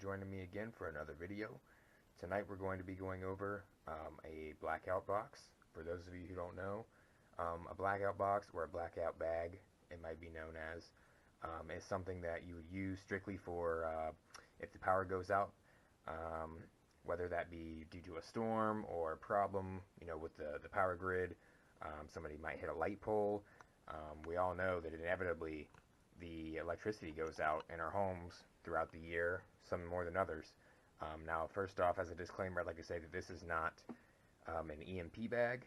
joining me again for another video. Tonight we're going to be going over a blackout box. For those of you who don't know, a blackout box, or a blackout bag, it might be known as, is something that you would use strictly for if the power goes out, whether that be due to a storm or a problem, with the power grid. Somebody might hit a light pole. We all know that inevitably the electricity goes out in our homes throughout the year, some more than others. Now, first off, as a disclaimer, I'd like to say that this is not an EMP bag.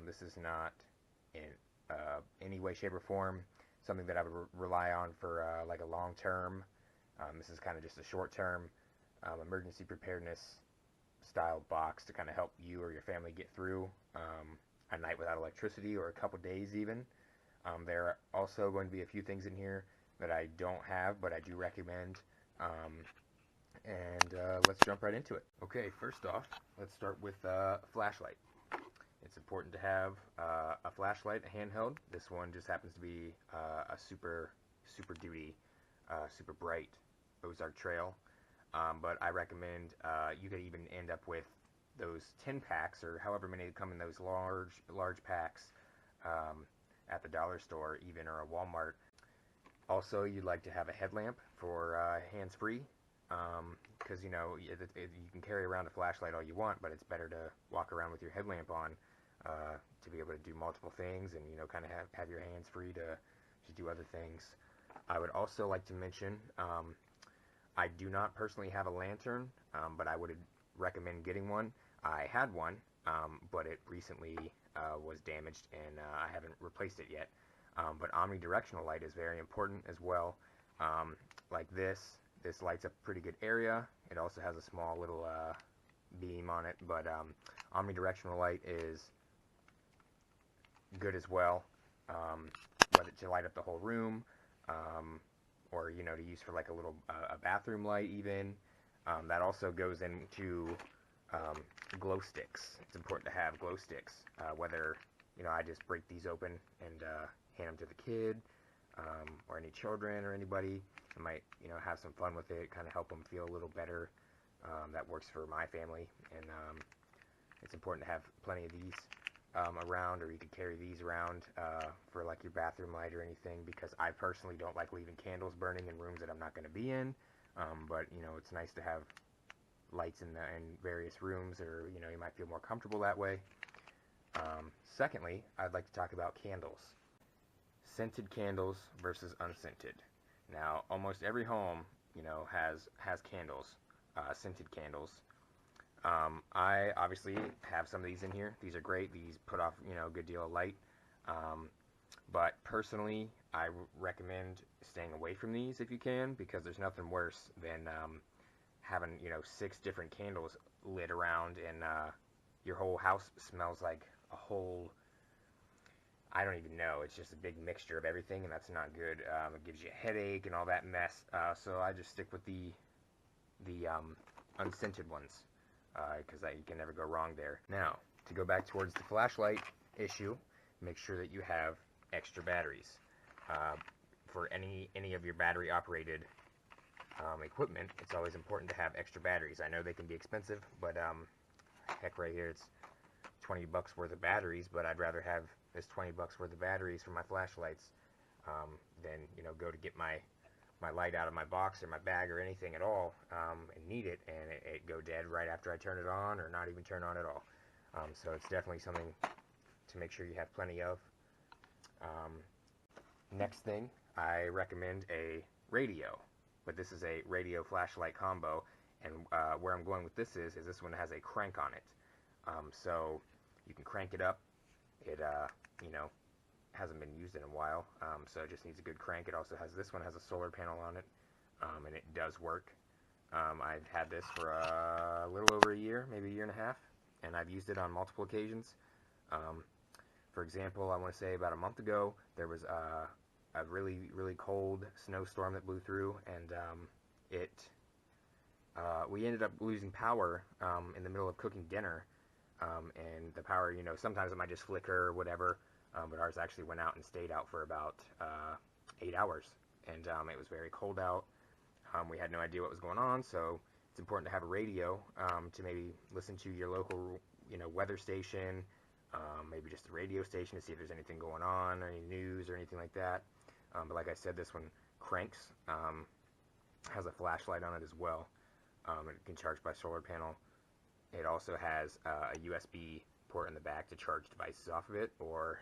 This is not in any way, shape, or form something that I would rely on for like a long term. This is kind of just a short term emergency preparedness style box to kind of help you or your family get through a night without electricity, or a couple days even. There are also going to be a few things in here that I don't have, but I do recommend. Let's jump right into it. Okay, first off, let's start with a flashlight. It's important to have a flashlight, a handheld. This one just happens to be a super duty, super bright Ozark Trail. But I recommend you could even end up with those 10 packs, or however many come in those large packs at the dollar store even, or a Walmart. Also, you'd like to have a headlamp for hands-free, because you can carry around a flashlight all you want, but it's better to walk around with your headlamp on to be able to do multiple things, and kind of have your hands free to do other things. I would also like to mention, I do not personally have a lantern, but I would recommend getting one. I had one, but it recently was damaged, and I haven't replaced it yet. But omnidirectional light is very important as well. Like this lights up a pretty good area. It also has a small little beam on it, but omnidirectional light is good as well, whether to light up the whole room, or to use for like a little a bathroom light even. That also goes into glow sticks. It's important to have glow sticks, whether I just break these open and hand them to the kid, or any children or anybody. I might have some fun with it, kind of help them feel a little better. That works for my family, and it's important to have plenty of these around, or you could carry these around for like your bathroom light or anything, because I personally don't like leaving candles burning in rooms that I'm not going to be in. But it's nice to have lights in various rooms, or you might feel more comfortable that way. Secondly, I'd like to talk about candles. Scented candles versus unscented. Now, almost every home has candles, scented candles. I obviously have some of these in here. These are great. These put off a good deal of light. But personally, I recommend staying away from these if you can, because there's nothing worse than having 6 different candles lit around, and your whole house smells like a whole, I don't even know, it's just a big mixture of everything, and that's not good. It gives you a headache and all that mess. So I just stick with the unscented ones, because you can never go wrong there. Now, to go back towards the flashlight issue, make sure that you have extra batteries. For any of your battery operated equipment, it's always important to have extra batteries. I know they can be expensive, but heck, right here it's 20 bucks worth of batteries, but I'd rather have this 20 bucks worth of batteries for my flashlights than go to get my light out of my box or my bag or anything at all, and need it, and it go dead right after I turn it on, or not even turn on at all. So it's definitely something to make sure you have plenty of. Next thing, I recommend a radio, but this is a radio flashlight combo, and where I'm going with this is this one has a crank on it. So you can crank it up. It hasn't been used in a while, so it just needs a good crank. It also has, this one has a solar panel on it, and it does work. I've had this for a little over a year, maybe a year and a half, and I've used it on multiple occasions. For example, I want to say about a month ago, there was a really cold snowstorm that blew through, and we ended up losing power in the middle of cooking dinner, and the power, sometimes it might just flicker or whatever, but ours actually went out and stayed out for about 8 hours, and it was very cold out. We had no idea what was going on, so it's important to have a radio to maybe listen to your local, weather station, maybe just the radio station to see if there's anything going on, or any news or anything like that. But like I said, this one cranks, has a flashlight on it as well. It can charge by solar panel. It also has a USB port in the back to charge devices off of it, or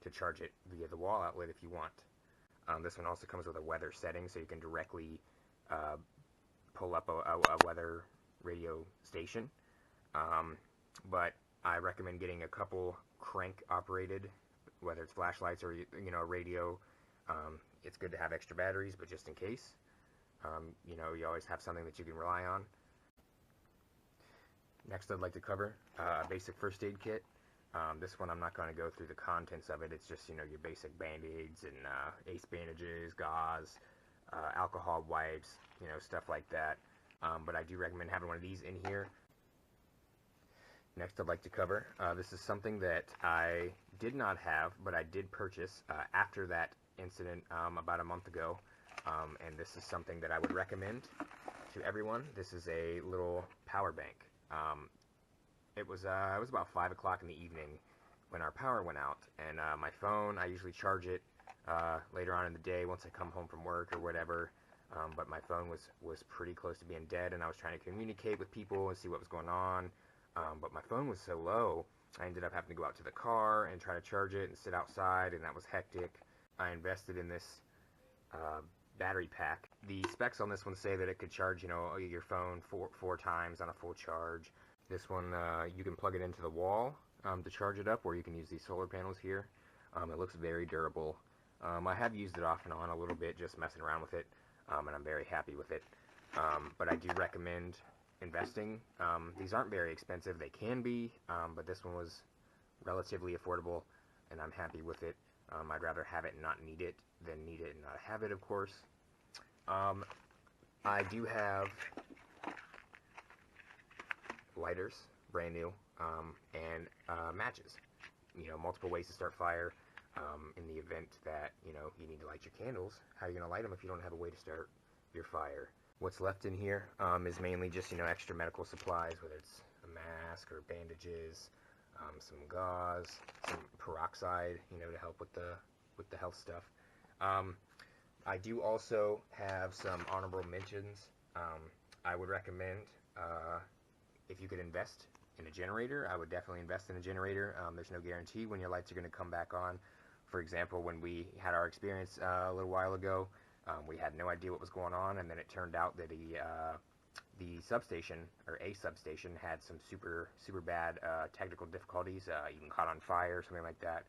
to charge it via the wall outlet if you want. This one also comes with a weather setting, so you can directly pull up a weather radio station. But I recommend getting a couple crank operated, whether it's flashlights or a radio. It's good to have extra batteries, but just in case, you always have something that you can rely on. Next, I'd like to cover a basic first aid kit. This one I'm not going to go through the contents of it. It's just your basic band-aids and ace bandages, gauze, alcohol wipes, stuff like that. But I do recommend having one of these in here. Next, I'd like to cover, this is something that I did not have, but I did purchase after that incident about a month ago. And this is something that I would recommend to everyone. This is a little power bank. It was about 5 o'clock in the evening when our power went out, and my phone, I usually charge it later on in the day once I come home from work or whatever, but my phone was pretty close to being dead, and I was trying to communicate with people and see what was going on, but my phone was so low, I ended up having to go out to the car and try to charge it and sit outside, and that was hectic. I invested in this battery pack. The specs on this one say that it could charge, your phone four times on a full charge. This one, you can plug it into the wall to charge it up, or you can use these solar panels here. It looks very durable. I have used it off and on a little bit, just messing around with it, and I'm very happy with it. But I do recommend investing. These aren't very expensive. They can be, but this one was relatively affordable, and I'm happy with it. I'd rather have it and not need it than need it and not have it, of course. I do have lighters, brand new, and matches. Multiple ways to start fire. In the event that you need to light your candles, how are you going to light them if you don't have a way to start your fire? What's left in here is mainly just extra medical supplies, whether it's a mask or bandages, some gauze, some peroxide, to help with the health stuff. I do also have some honorable mentions. I would recommend, if you could invest in a generator, I would definitely invest in a generator. There's no guarantee when your lights are going to come back on. For example, when we had our experience a little while ago, we had no idea what was going on, and then it turned out that the substation, or a substation, had some super bad technical difficulties, even caught on fire, something like that.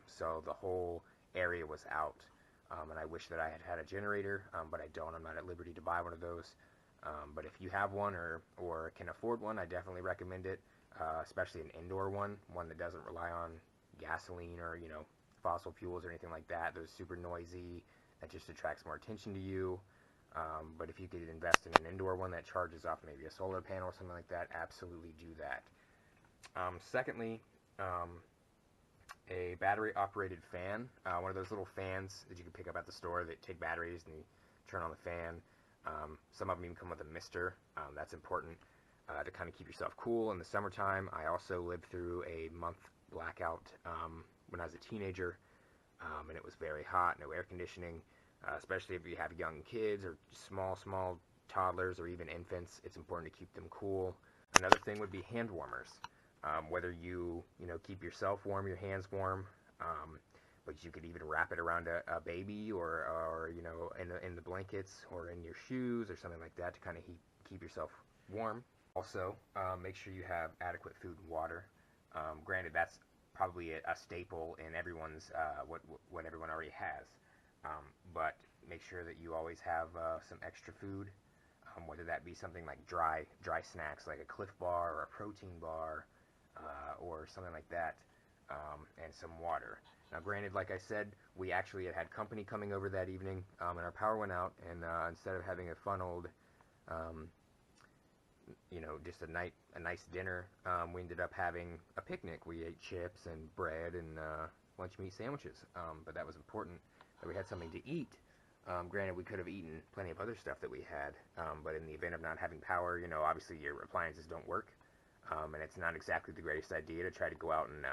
So the whole area was out, and I wish that I had had a generator, but I don't. I'm not at liberty to buy one of those. But if you have one or can afford one, I definitely recommend it, especially an indoor one that doesn't rely on gasoline or fossil fuels or anything like that. Those super noisy. That just attracts more attention to you. But if you could invest in an indoor one that charges off maybe a solar panel or something like that, absolutely do that. Secondly, a battery-operated fan, one of those little fans that you can pick up at the store that take batteries and you turn on the fan. Some of them even come with a mister. That's important to kind of keep yourself cool in the summertime. I also lived through a month blackout when I was a teenager, and it was very hot, no air conditioning, especially if you have young kids or small toddlers or even infants. It's important to keep them cool. Another thing would be hand warmers. Whether you keep yourself warm, your hands warm, but you could even wrap it around a baby or in the blankets or in your shoes or something like that to kind of keep yourself warm. Also, make sure you have adequate food and water. Granted, that's probably a staple in everyone's what everyone already has, but make sure that you always have some extra food, whether that be something like dry snacks like a Cliff Bar or a protein bar, or something like that, and some water. Now granted, like I said, we actually had company coming over that evening, and our power went out, and instead of having a fun old just a nice dinner, we ended up having a picnic. We ate chips and bread and lunch meat sandwiches, but that was important that we had something to eat. Granted, we could have eaten plenty of other stuff that we had, but in the event of not having power, you know, obviously your appliances don't work, and it's not exactly the greatest idea to try to go out and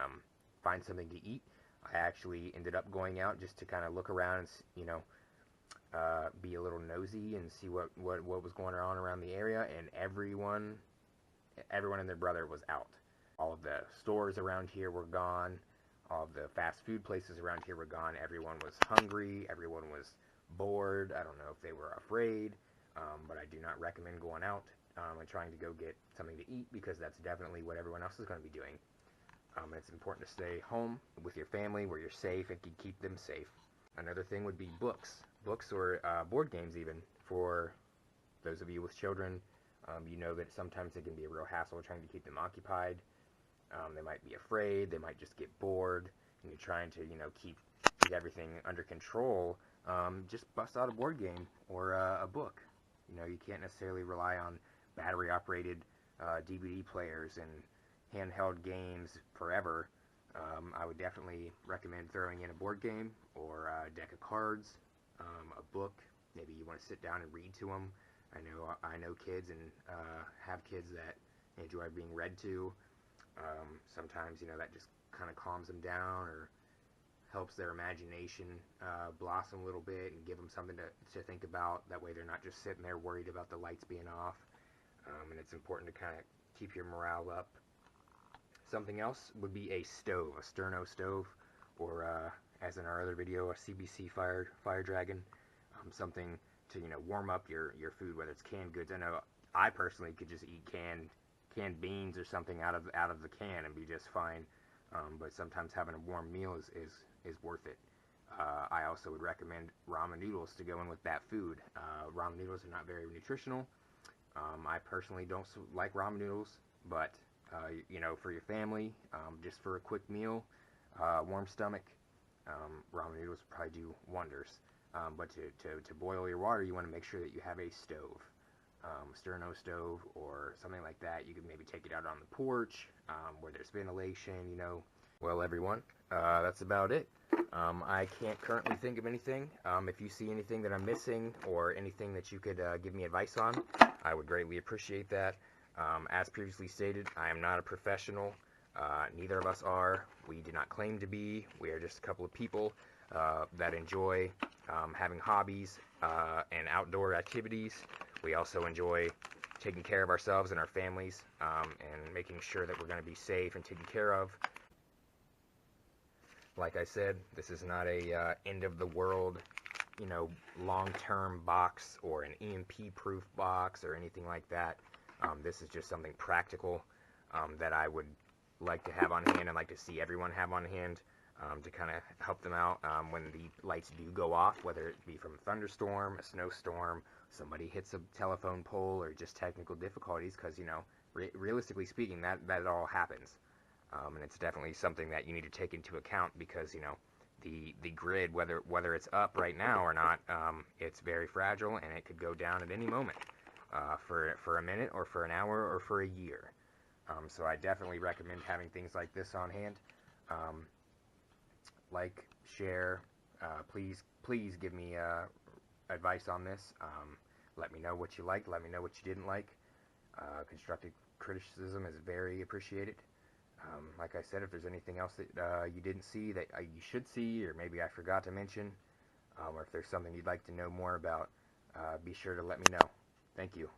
find something to eat. I actually ended up going out just to kind of look around and, you know, be a little nosy and see what was going on around the area, and everyone and their brother was out. All of the stores around here were gone. All of the fast food places around here were gone. Everyone was hungry. Everyone was bored. I don't know if they were afraid, but I do not recommend going out and trying to go get something to eat, because that's definitely what everyone else is going to be doing. And it's important to stay home with your family where you're safe and can keep them safe. Another thing would be books or board games even. For those of you with children, you know that sometimes it can be a real hassle trying to keep them occupied. They might be afraid, they might just get bored, and you're trying to, you know, keep everything under control. Just bust out a board game or a book. You know, you can't necessarily rely on battery-operated DVD players and handheld games forever. I would definitely recommend throwing in a board game or a deck of cards, a book. Maybe you want to sit down and read to them. I know kids and have kids that enjoy being read to. Sometimes, you know, that just kind of calms them down or helps their imagination blossom a little bit and give them something to think about. That way they're not just sitting there worried about the lights being off. And it's important to kind of keep your morale up. Something else would be a stove, a sterno stove, or as in our other video, a CBC fire dragon. Something to, you know, warm up your food, whether it's canned goods. I know I personally could just eat canned beans or something out of the can and be just fine. But sometimes having a warm meal is worth it. I also would recommend ramen noodles to go in with that food. Ramen noodles are not very nutritional. I personally don't like ramen noodles, but you know, for your family, just for a quick meal, warm stomach, ramen noodles probably do wonders. But to boil your water, you want to make sure that you have a stove, sterno stove or something like that. You can maybe take it out on the porch where there's ventilation, you know. Well, everyone, that's about it. I can't currently think of anything. If you see anything that I'm missing or anything that you could give me advice on, I would greatly appreciate that. As previously stated, I am not a professional. Neither of us are. We do not claim to be. We are just a couple of people that enjoy having hobbies and outdoor activities. We also enjoy taking care of ourselves and our families and making sure that we're going to be safe and taken care of. Like I said, this is not a end of the world, you know, long-term box or an EMP-proof box or anything like that. This is just something practical that I would like to have on hand and like to see everyone have on hand to kind of help them out when the lights do go off, whether it be from a thunderstorm, a snowstorm, somebody hits a telephone pole, or just technical difficulties, because, you know, realistically speaking, that all happens. And it's definitely something that you need to take into account, because, you know, the grid, whether it's up right now or not, it's very fragile and it could go down at any moment for a minute or for an hour or for a year. So I definitely recommend having things like this on hand. Like, share, please give me advice on this. Let me know what you liked, let me know what you didn't like. Constructive criticism is very appreciated. Like I said, if there's anything else that you didn't see that you should see, or maybe I forgot to mention, or if there's something you'd like to know more about, be sure to let me know. Thank you.